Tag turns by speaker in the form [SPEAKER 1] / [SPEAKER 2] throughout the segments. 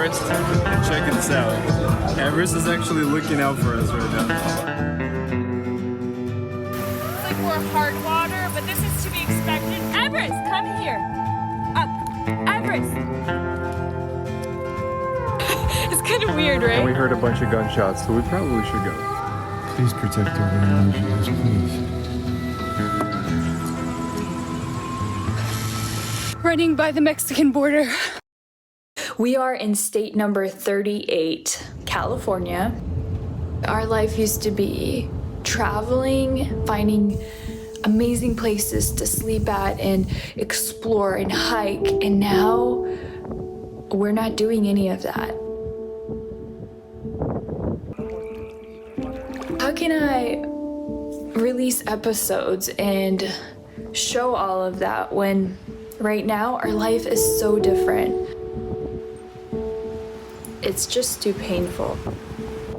[SPEAKER 1] Everest, and check this out. Everest is actually looking out for us right now.
[SPEAKER 2] It's like more hard water, but this is to be expected. Everest, come here. Up, Everest. It's kind of weird, right?
[SPEAKER 1] And we heard a bunch of gunshots, so we probably should go. Please protect our refugees, please.
[SPEAKER 2] Running by the Mexican border.
[SPEAKER 3] We are in state number 38, California. Our life used to be traveling, finding amazing places to sleep at and explore and hike, and now we're not doing any of that. How can I release episodes and show all of that when right now our life is so different? It's just too painful.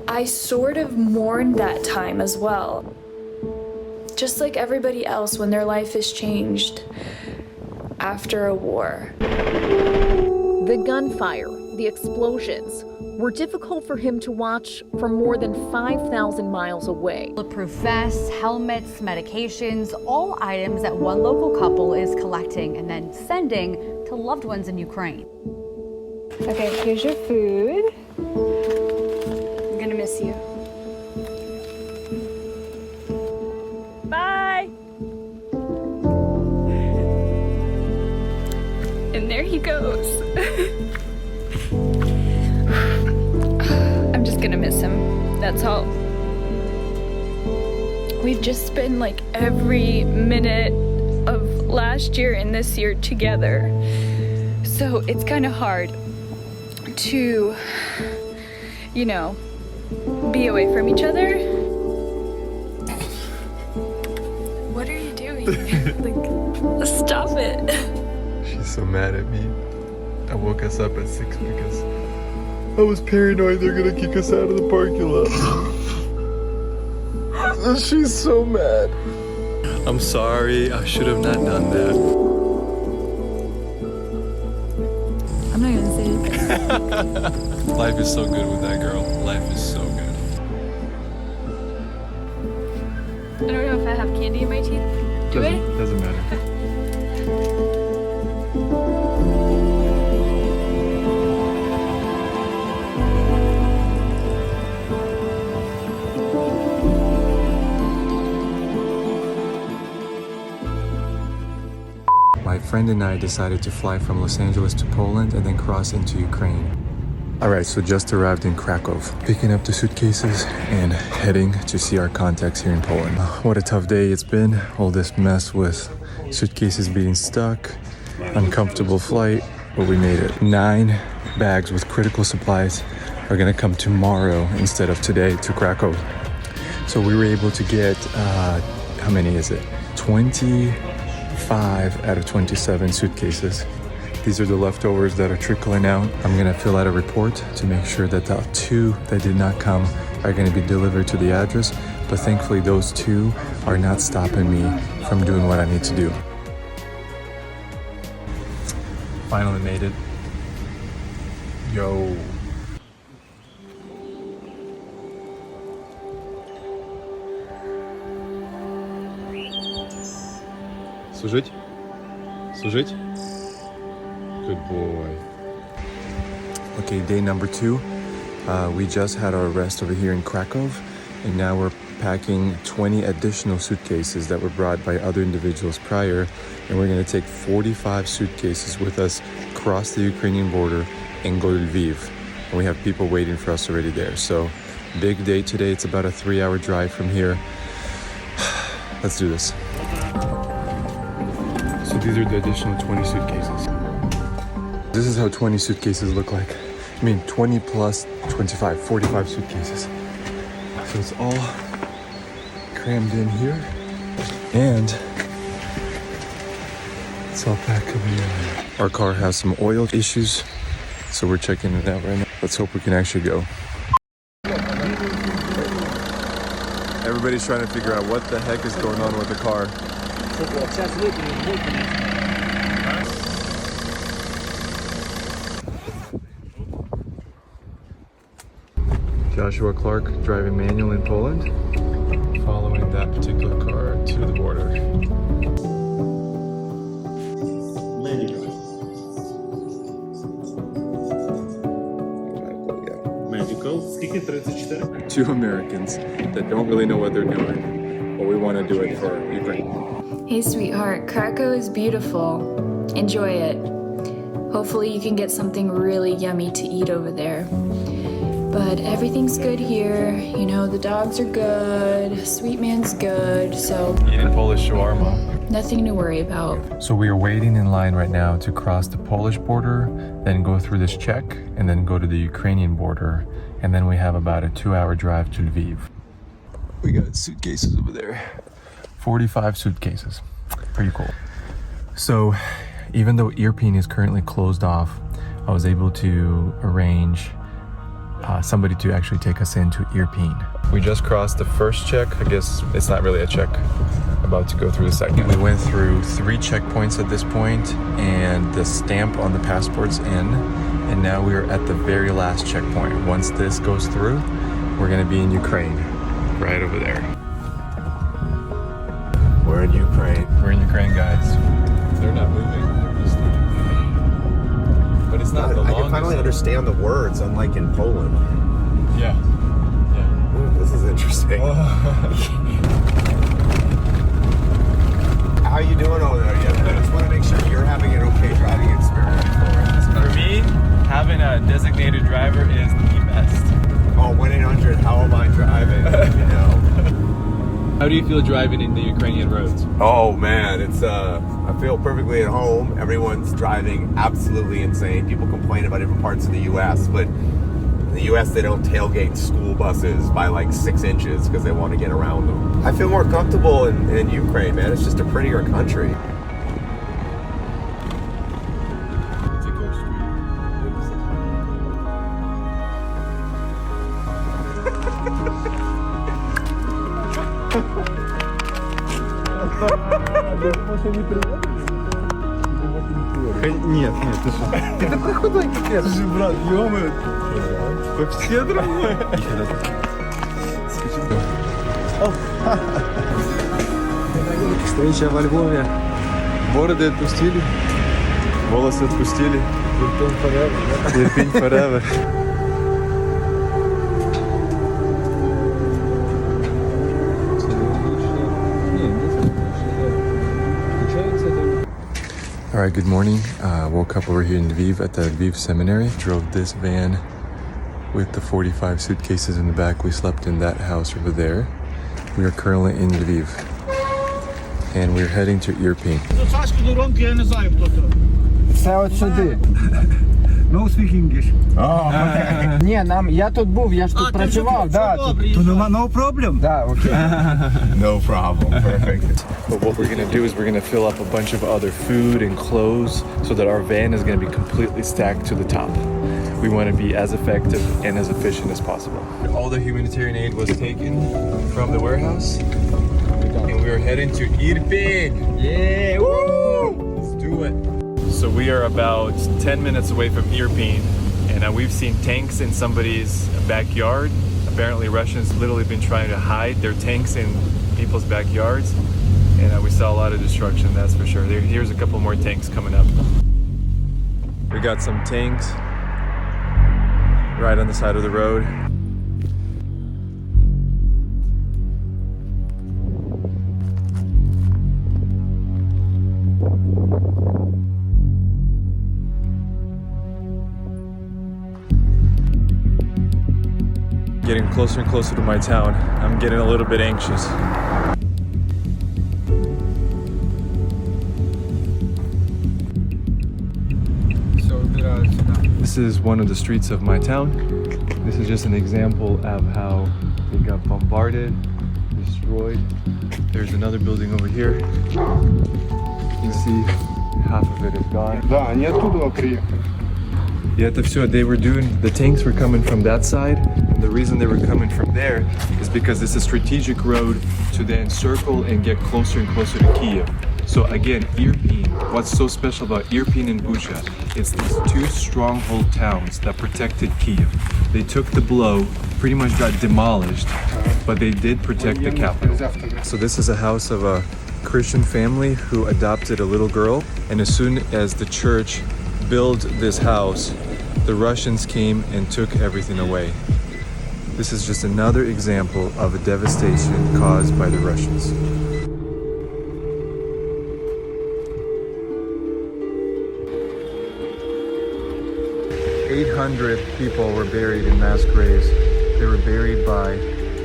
[SPEAKER 3] I sort of mourned that time as well. Just like everybody else when their life is changed after a war.
[SPEAKER 4] The gunfire, the explosions, were difficult for him to watch from more than 5,000 miles away.
[SPEAKER 5] Bulletproof vests, helmets, medications, all items that one local couple is collecting and then sending to loved ones in Ukraine.
[SPEAKER 2] Okay, here's your food. I'm gonna miss you. Bye! And there he goes. I'm just gonna miss him, that's all. We've just spent like every minute of last year and this year together. So it's kind of hard to, you know, be away from each other. What are you doing? Like, stop it.
[SPEAKER 1] She's so mad at me. I woke us up at 6 because I was paranoid they're gonna kick us out of the parking lot. She's so mad. I'm sorry, I should have not done that.
[SPEAKER 2] I'm not gonna say it.
[SPEAKER 1] Life is so good with that girl. Life is so good.
[SPEAKER 2] I don't know if I have candy in my teeth. Do I?
[SPEAKER 1] Doesn't matter. My friend and I decided to fly from Los Angeles to Poland and then cross into Ukraine. Alright, so just arrived in Krakow, picking up the suitcases and heading to see our contacts here in Poland. What a tough day it's been, all this mess with suitcases being stuck, uncomfortable flight, but we made it. 9 bags with critical supplies are gonna come tomorrow instead of today to Krakow. So we were able to get, how many is it? 25 out of 27 suitcases. These are the leftovers that are trickling out. I'm gonna fill out a report to make sure that the 2 that did not come are gonna be delivered to the address, but thankfully those 2 are not stopping me from doing what I need to do. Finally made it. Yo. Служить? Служить? Good boy. Okay, day number 2. We just had our rest over here in Krakow, and now we're packing 20 additional suitcases that were brought by other individuals prior, and we're gonna take 45 suitcases with us across the Ukrainian border and go to Lviv. And we have people waiting for us already there. So, big day today. It's about a 3-hour drive from here. Let's do this. So these are the additional 20 suitcases. This is how 20 suitcases look like. I mean, 20 plus 25, 45 suitcases. So it's all crammed in here. And it's all packed over here. Our car has some oil issues, so we're checking it out right now. Let's hope we can actually go. Everybody's trying to figure out what the heck is going on with the car. Joshua Clark driving manual in Poland, following that particular car to the border.
[SPEAKER 6] Medical. Скільки? 34?
[SPEAKER 1] Two Americans that don't really know what they're doing, but we want to do it for Ukraine.
[SPEAKER 3] Hey, sweetheart, Krakow is beautiful. Enjoy it. Hopefully, you can get something really yummy to eat over there. But everything's good here. You know, the dogs are good, Sweet Man's good, so
[SPEAKER 1] Eating Polish shawarma.
[SPEAKER 3] nothing to worry about.
[SPEAKER 1] So we are waiting in line right now to cross the Polish border, then go through this check, and then go to the Ukrainian border. And then we have about a 2-hour drive to Lviv. We got suitcases over there. 45 suitcases. Pretty cool. So even though EERIE is currently closed off, I was able to arrange somebody to actually take us into EERIE. We just crossed the first check. I guess it's not really a check. About to go through the second. We went through 3 checkpoints at this point, and the stamp on the passport's in, and now we're at the very last checkpoint. Once this goes through, we're gonna be in Ukraine, right over there.
[SPEAKER 7] We're in Ukraine.
[SPEAKER 1] We're in Ukraine, guys. They're not moving. They're just but it's not the
[SPEAKER 7] I
[SPEAKER 1] longest.
[SPEAKER 7] can finally understand the words, unlike in Poland.
[SPEAKER 1] Yeah. Yeah.
[SPEAKER 7] Ooh, this is interesting. How you doing over there? Yeah, I just want to make sure you're having an okay driving experience.
[SPEAKER 1] For me, having a designated driver is the best.
[SPEAKER 7] Oh, 1-800, how am I driving? You know.
[SPEAKER 1] How do you feel driving in the Ukrainian roads?
[SPEAKER 7] Oh man, it's I feel perfectly at home. Everyone's driving absolutely insane. People complain about different parts of the US, but in the US they don't tailgate school buses by like 6 inches because they want to get around them. I feel more comfortable in Ukraine, man. It's just a prettier country.
[SPEAKER 6] Нет, ты что? Это проходной капец. Ты же, брат, ё-моё. Вообще другой. Встреча во Львове. Бороды отпустили. Волосы отпустили. Ирпень forever. Ирпень forever.
[SPEAKER 1] All right, good morning. Woke up over here in Lviv at the Lviv seminary. Drove this van with the 45 suitcases in the back. We slept in that house over there. We are currently in Lviv. And we're heading to EERIE.
[SPEAKER 8] Це от сюди. No speak English. Ні, я тут був, я ж тут працював, да. То нема no problem? Да, окей.
[SPEAKER 7] No problem. Perfect.
[SPEAKER 1] But what we're gonna do is we're gonna fill up a bunch of other food and clothes so that our van is gonna be completely stacked to the top. We want to be as effective and as efficient as possible. All the humanitarian aid was taken from the warehouse, and we are heading to EERIE. Yeah, woo! Let's do it. So we are about 10 minutes away from EERIE, and we've seen tanks in somebody's backyard. Apparently Russians literally been trying to hide their tanks in people's backyards, and we saw a lot of destruction, that's for sure. Here's a couple more tanks coming up. We got some tanks right on the side of the road. Getting closer and closer to my town. I'm getting a little bit anxious. This is one of the streets of my town. This is just an example of how they got bombarded, destroyed. There's another building over here. You can see half of it is gone.
[SPEAKER 8] Да, они оттуда приехали.
[SPEAKER 1] Yeah, they were doing, the tanks were coming from that side, and the reason they were coming from there is because it's a strategic road to then circle and get closer and closer to Kyiv. So again, Irpin, what's so special about Irpin and Bucha? It's these two stronghold towns that protected Kyiv. They took the blow, pretty much got demolished, but they did protect the capital. So this is a house of a Christian family who adopted a little girl, and as soon as the church built this house, the Russians came and took everything away. This is just another example of a devastation caused by the Russians. 800 people were buried in mass graves. They were buried by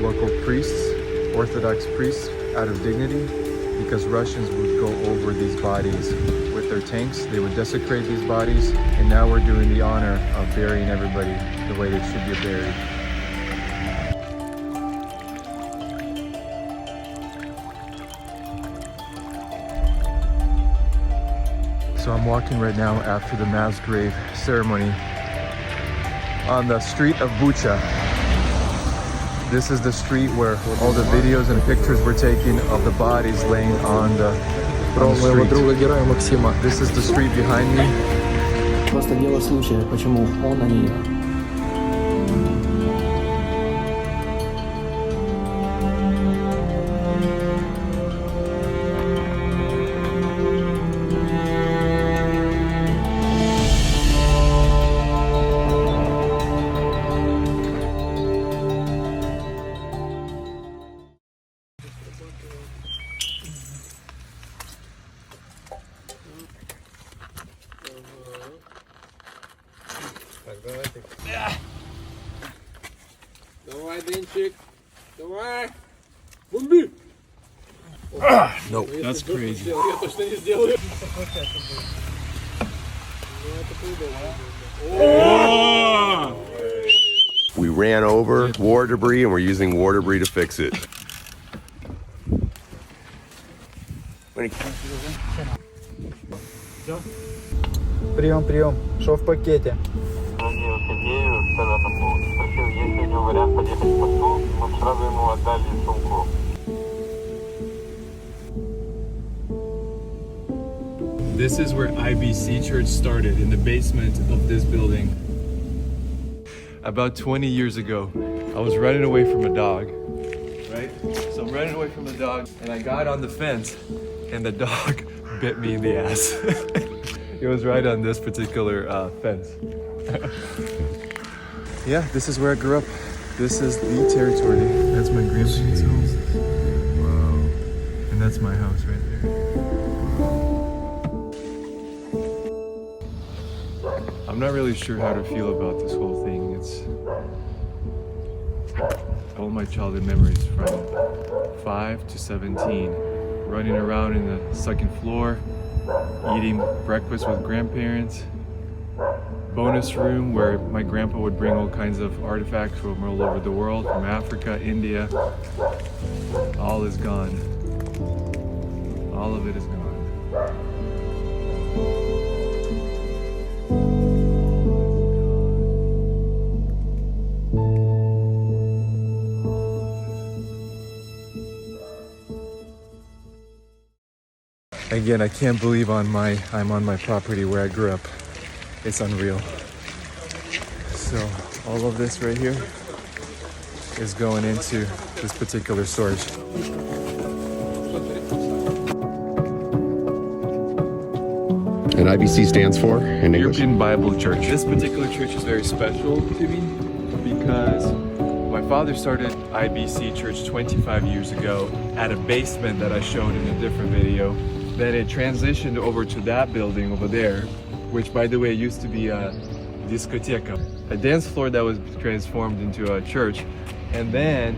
[SPEAKER 1] local priests, Orthodox priests, out of dignity, because Russians would go over these bodies with their tanks. They would desecrate these bodies, and now we're doing the honor of burying everybody the way they should be buried. So I'm walking right now after the mass grave ceremony on the street of Bucha. This is the street where all the videos and pictures were taken of the bodies laying on the street. This is the street behind me.
[SPEAKER 9] Просто дело случая, почему он, а не я.
[SPEAKER 6] Давай, Денчик. Давай. Бомби!
[SPEAKER 1] No, that's crazy.
[SPEAKER 6] Я точно не сделаю.
[SPEAKER 7] We ran over war debris and we're using war debris to fix it.
[SPEAKER 8] Прием, прием. Шо в пакете?
[SPEAKER 1] This is where IBC Church started, in the basement of this building. About 20 years ago, I was running away from a dog, right? So I'm running away from the dog, and I got on the fence, and the dog bit me in the ass. It was right on this particular fence. Yeah, this is where I grew up. This is the territory. That's my grandparents' home. Wow. And that's my house right there. I'm not really sure how to feel about this whole thing. It's all my childhood memories from 5 to 17, running around in the second floor, eating breakfast with grandparents, bonus room where my grandpa would bring all kinds of artifacts from all over the world, from Africa, India. All is gone. All of it is gone. Again, I can't believe I'm on my property where I grew up. It's unreal. So all of this right here is going into this particular storage.
[SPEAKER 7] And IBC stands for in English?
[SPEAKER 1] European Bible Church. This particular church is very special to me because my father started IBC Church 25 years ago at a basement that I showed in a different video. Then it transitioned over to that building over there, which by the way used to be a discoteca, a dance floor that was transformed into a church. And then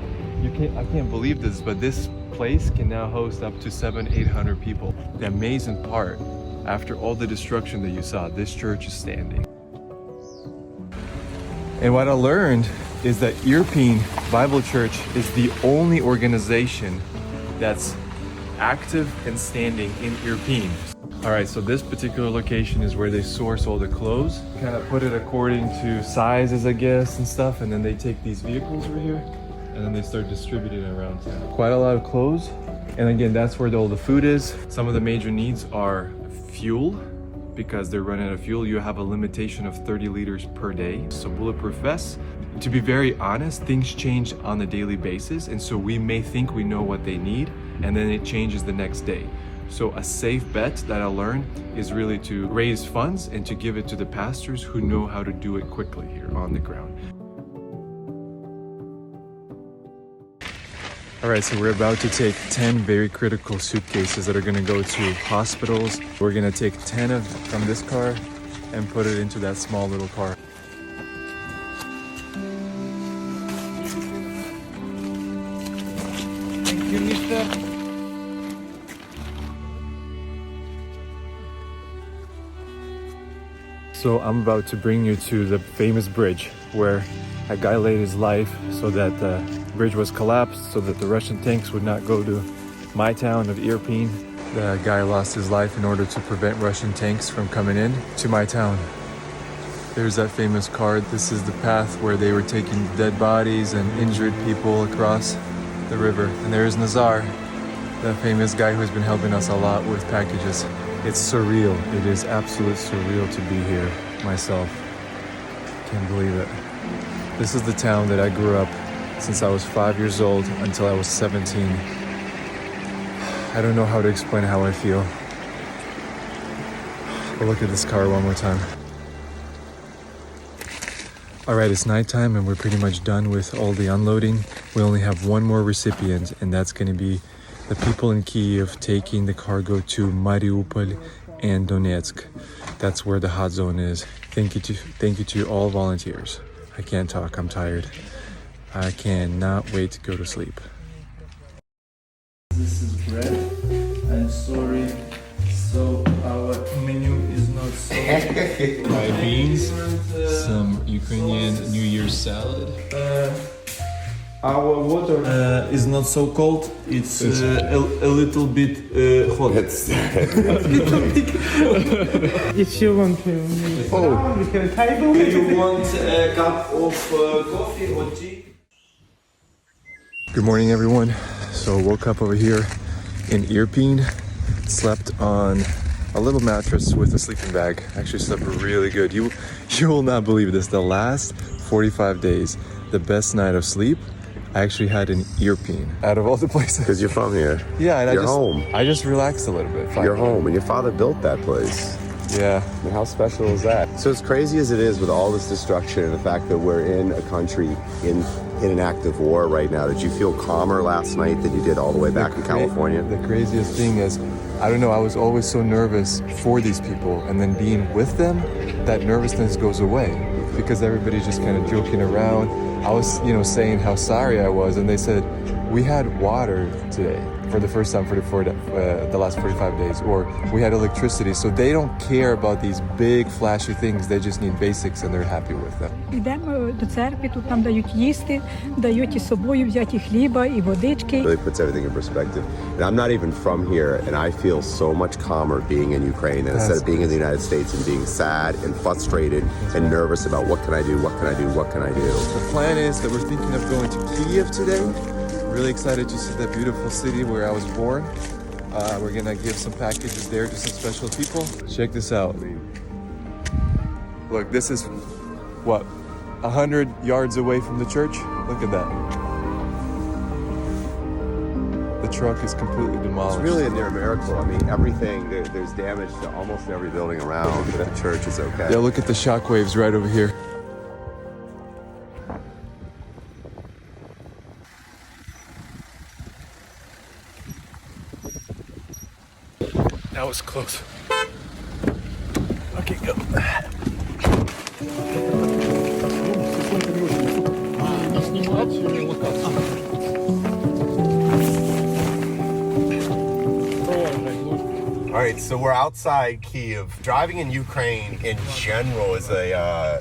[SPEAKER 1] I can't believe this, but this place can now host up to 700-800 people. The amazing part, after all the destruction that you saw, this church is standing. And what I learned is that Irpin Bible Church is the only organization that's active and standing in Irpin. All right, so this particular location is where they source all the clothes, kind of put it according to sizes, I guess, and stuff, and then they take these vehicles right here, and then they start distributing it around town. Quite a lot of clothes, and again, that's where all the food is. Some of the major needs are fuel, because they're running out of fuel. You have a limitation of 30 liters per day. So bulletproof vests. To be very honest, things change on a daily basis, and so we may think we know what they need, and then it changes the next day. So a safe bet that I learned is really to raise funds and to give it to the pastors who know how to do it quickly here on the ground. All right, so we're about to take 10 very critical suitcases that are gonna go to hospitals. We're gonna take 10 from this car and put it into that small little car.
[SPEAKER 8] Thank you, mister.
[SPEAKER 1] So I'm about to bring you to the famous bridge where a guy laid his life so that the bridge was collapsed so that the Russian tanks would not go to my town of Irpin. The guy lost his life in order to prevent Russian tanks from coming in to my town. There's that famous card. This is the path where they were taking dead bodies and injured people across the river. And there's Nazar, the famous guy who's been helping us a lot with packages. It's surreal. It is absolute surreal to be here myself. Can't believe it. This is the town that I grew up since I was 5 years old until I was 17. I don't know how to explain how I feel. But look at this car one more time. All right, it's nighttime and we're pretty much done with all the unloading. We only have one more recipient, and that's gonna be the people in Kyiv taking the cargo to Mariupol and Donetsk. That's where the hot zone is. Thank you to all volunteers. I can't talk, I'm tired. I cannot wait to go to sleep.
[SPEAKER 9] This is bread. I'm sorry. So our menu is not so
[SPEAKER 1] Fried beans, some Ukrainian New Year's salad.
[SPEAKER 9] our water is not so cold. It's a little bit hot.
[SPEAKER 10] If you want to, we can table.
[SPEAKER 9] Do you want a cup of coffee or tea?
[SPEAKER 1] Good morning, everyone. So woke up over here in Irpin, slept on a little mattress with a sleeping bag. Actually slept really good. You will not believe this. The last 45 days, the best night of sleep I actually had in Irpin, out of all the places.
[SPEAKER 7] Because you're from here.
[SPEAKER 1] Yeah, and
[SPEAKER 7] You're home.
[SPEAKER 1] I just relaxed a little bit.
[SPEAKER 7] You're home, and your father built that place.
[SPEAKER 1] Yeah.
[SPEAKER 7] I mean, how special is that? So as crazy as it is with all this destruction and the fact that we're in a country in an active war right now, did you feel calmer last night than you did all the way back in California?
[SPEAKER 1] The craziest thing is, I don't know, I was always so nervous for these people, and then being with them, that nervousness goes away because everybody's just kind of joking around. I was, saying how sorry I was, and they said, we had water today for the first time for the last 45 days, or we had electricity. So they don't care about these big flashy things. They just need basics, and they're happy with them.
[SPEAKER 10] Йдемо до церкви, тут нам дають їсти, дають із собою взяти хліба і водички.
[SPEAKER 7] Really puts everything in perspective. And I'm not even from here, and I feel so much calmer being in Ukraine than instead of being in the United States and being sad and frustrated and nervous about what can I do, what can I do, what can I do.
[SPEAKER 1] The plan is that we're thinking of going to Kyiv today. Really excited to see that beautiful city where I was born. We're gonna give some packages there to some special people. Check this out. Look, this is what, 100 yards away from the church? Look at that. The truck is completely demolished.
[SPEAKER 7] It's really a near miracle. I mean, everything, there's damage to almost every building around, but the church is okay.
[SPEAKER 1] Yeah, look at the shockwaves right over here. That was close. Okay, go.
[SPEAKER 7] All right, so we're outside Kyiv. Driving in Ukraine in general is a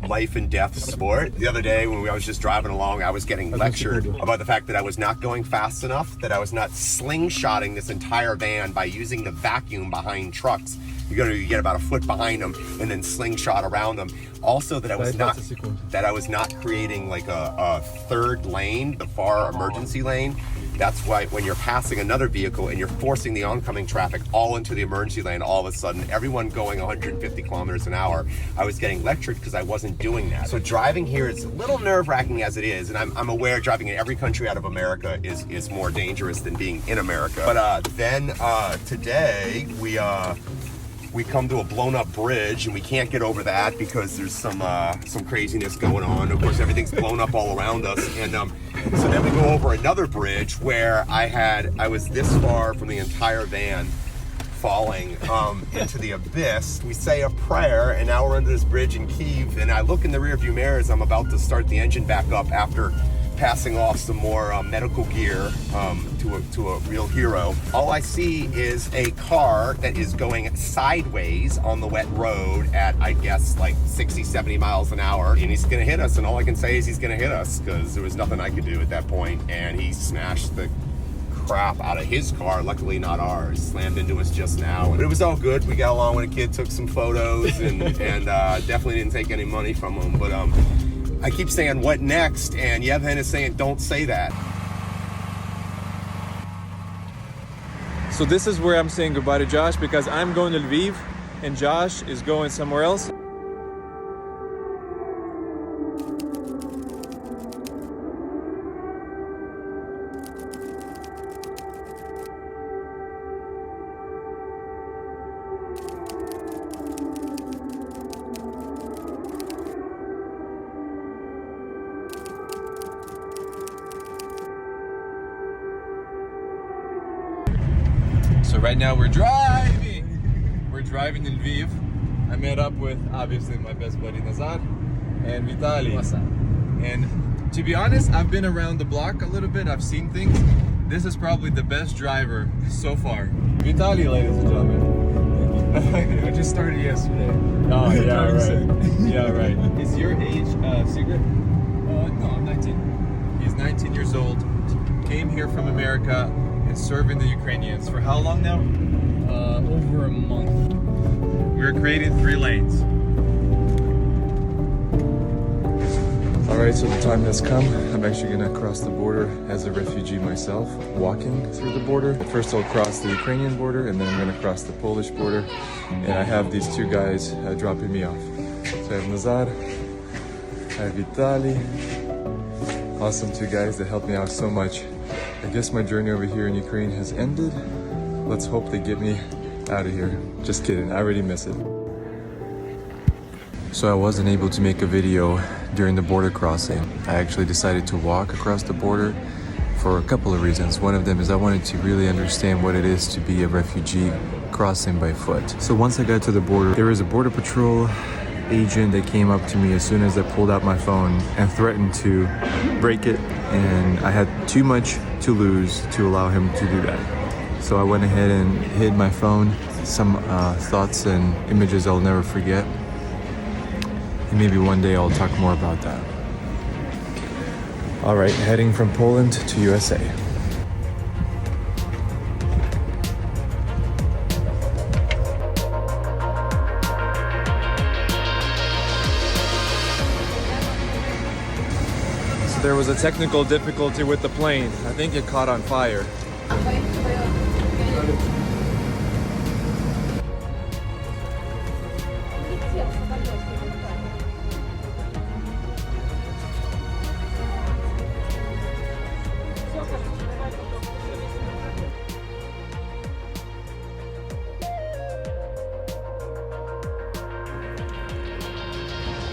[SPEAKER 7] life and death sport. The other day when I was just driving along, I was getting lectured about the fact that I was not going fast enough, that I was not slingshotting this entire van by using the vacuum behind trucks You get about a foot behind them and then slingshot around them. Also, that I was not creating like a third lane, the far emergency lane. That's why when you're passing another vehicle and you're forcing the oncoming traffic all into the emergency lane, all of a sudden, everyone going 150 kilometers an hour, I was getting lectured because I wasn't doing that. So driving here is a little nerve-wracking as it is, and I'm aware driving in every country out of America is more dangerous than being in America. But then today, we come to a blown up bridge and we can't get over that because there's some craziness going on. Of course, everything's blown up all around us. And so then we go over another bridge where I was this far from the entire van falling into the abyss. We say a prayer and now we're under this bridge in KYIV, and I look in the rearview mirror as I'm about to start the engine back up after passing off some more medical gear to a real hero. All I see is a car that is going sideways on the wet road at, I guess, like 60, 70 miles an hour, and he's gonna hit us, and all I can say is he's gonna hit us because there was nothing I could do at that point, and he smashed the crap out of his car, luckily not ours. Slammed into us just now, but it was all good. We got along with a kid, took some photos, and definitely didn't take any money from him, but I keep saying, what next? And Yevhen is saying, don't say that.
[SPEAKER 1] So this is where I'm saying goodbye to Josh because I'm going to Lviv and Josh is going somewhere else. So right now we're driving. We're driving in Lviv. I met up with obviously my best buddy Nazar and Vitaly.
[SPEAKER 9] What's up?
[SPEAKER 1] And to be honest, I've been around the block a little bit. I've seen things. This is probably the best driver so far. Vitaly, ladies and gentlemen.
[SPEAKER 9] I just started yesterday.
[SPEAKER 1] Oh yeah, right. Yeah, right. Is your age secret?
[SPEAKER 9] No, I'm 19.
[SPEAKER 1] He's 19 years old. Came here from America. And serving the Ukrainians for how long now?
[SPEAKER 9] Over a month.
[SPEAKER 1] We're creating 3 lanes. Alright, so the time has come. I'm actually gonna cross the border as a refugee myself, walking through the border. First I'll cross the Ukrainian border and then I'm gonna cross the Polish border. And I have these 2 guys dropping me off. So I have Nazar, I have Vitaly. Awesome 2 guys that helped me out so much. I guess my journey over here in Ukraine has ended. Let's hope they get me out of here. Just kidding, I already miss it. So I wasn't able to make a video during the border crossing. I actually decided to walk across the border for a couple of reasons. One of them is I wanted to really understand what it is to be a refugee crossing by foot. So once I got to the border, there was a border patrol agent that came up to me as soon as I pulled out my phone and threatened to break it, and I had too much to lose to allow him to do that. So I went ahead and hid my phone. Some thoughts and images I'll never forget. And maybe one day I'll talk more about that. All right, heading from Poland to USA. There was a technical difficulty with the plane. I think it caught on fire.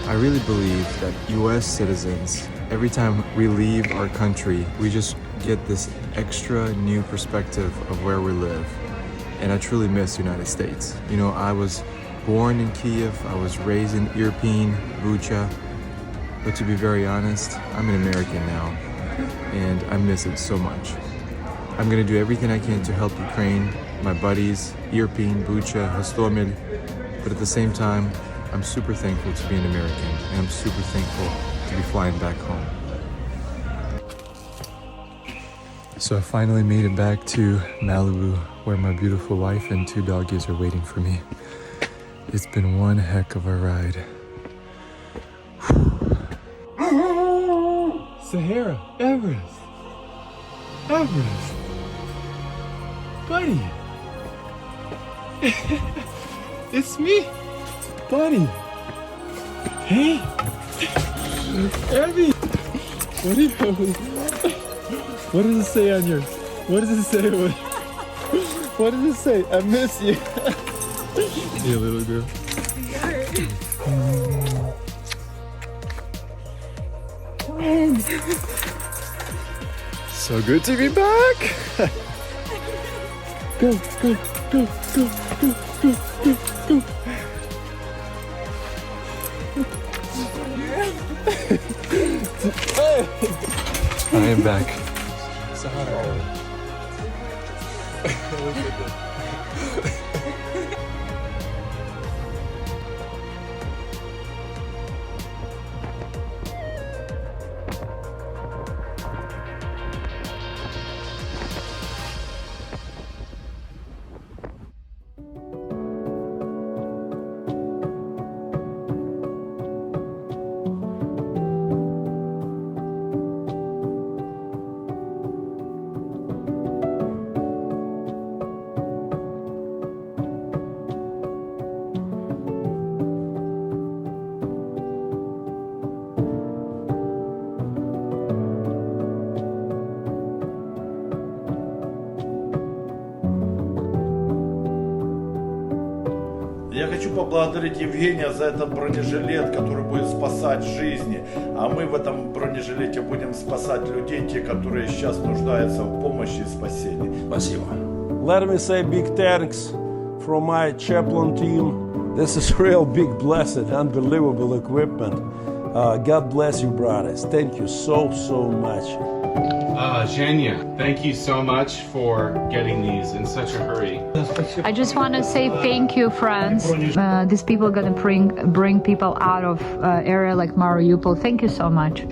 [SPEAKER 1] I really believe that US citizens, every time we leave our country, we just get this extra new perspective of where we live. And I truly miss the United States. You know, I was born in Kyiv, I was raised in Irpin, Bucha, but to be very honest, I'm an American now, and I miss it so much. I'm gonna do everything I can to help Ukraine, my buddies, Irpin, Bucha, Hostomel, but at the same time, I'm super thankful to be an American, and I'm super thankful to be flying back home. So I finally made it back to Malibu, where my beautiful wife and 2 doggies are waiting for me. It's been one heck of a ride. Sahara, Everest. Everest. Buddy. It's me. Buddy. Hey. Abby. What does it say on yours? What does it say? What does it say? I miss you. You little girl. So good to be back. Go, go, go, go, go, go, go, go. I am back.
[SPEAKER 9] Я хочу поблагодарить Евгения за этот бронежилет, который будет спасать жизни. А мы в этом бронежилете будем спасать людей, те, которые сейчас нуждаются в помощи и спасении. Спасибо.
[SPEAKER 11] Let me say big thanks from my chaplain team. This is real big, blessed, unbelievable equipment. God bless you, brothers. Thank you so much.
[SPEAKER 12] Zhenya, thank you so much for getting these in such a hurry.
[SPEAKER 13] I just want to say thank you, friends. These people are gonna bring people out of area like Mariupol. Thank you so much.